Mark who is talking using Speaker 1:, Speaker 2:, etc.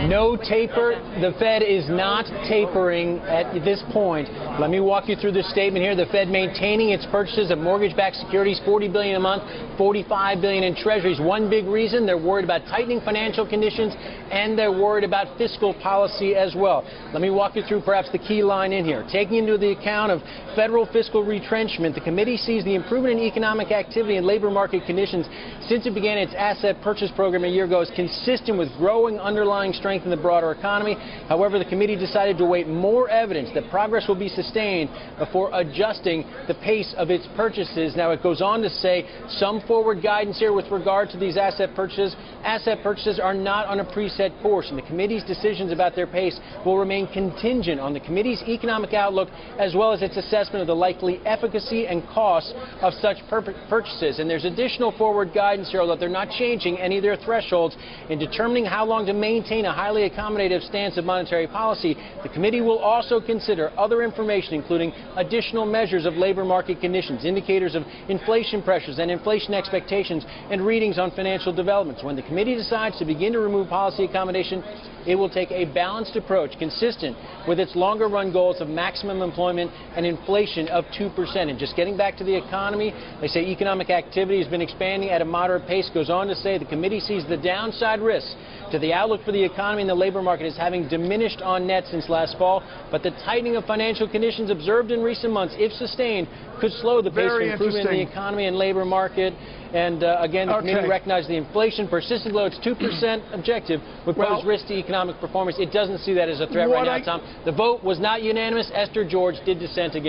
Speaker 1: No taper. The Fed is not tapering at this point. Let me walk you through this statement here. The Fed maintaining its purchases of mortgage-backed securities, $40 billion a month, $45 billion in treasuries. One big reason, they're worried about tightening financial conditions, and they're worried about fiscal policy as well. Let me walk you through perhaps the key line in here. Taking into the account of federal fiscal retrenchment, the committee sees the improvement in economic activity and labor market conditions since it began its asset purchase program a year ago is consistent with growing underlying strength in the broader economy. However, the committee decided to await more evidence that progress will be sustained before adjusting the pace of its purchases. Now, it goes on to say some forward guidance here with regard to these asset purchases. Asset purchases are not on a preset course, and the committee's decisions about their pace will remain contingent on the committee's economic outlook as well as its assessment of the likely efficacy and cost of such purchases. And there's additional forward guidance here, although they're not changing any of their thresholds. In determining how long to maintain a highly accommodative stance of monetary policy, the committee will also consider other information, including additional measures of labor market conditions, indicators of inflation pressures and inflation expectations, and readings on financial developments. When the committee decides to begin to remove policy accommodation, it will take a balanced approach consistent with its longer-run goals of maximum employment and inflation of 2%. And just getting back to the economy, they say economic activity has been expanding at a moderate pace. Goes on to say the committee sees the downside risks to the outlook for the economy and the labor market as having diminished on net since last fall, but the tightening of financial conditions observed in recent months, if sustained, could slow the pace of improvement in the economy and labor market. And again, the committee recognized the inflation persisting below its 2% objective would pose risk to economic performance. It doesn't see that as a threat right now, Tom. The vote was not unanimous. Esther George did dissent again.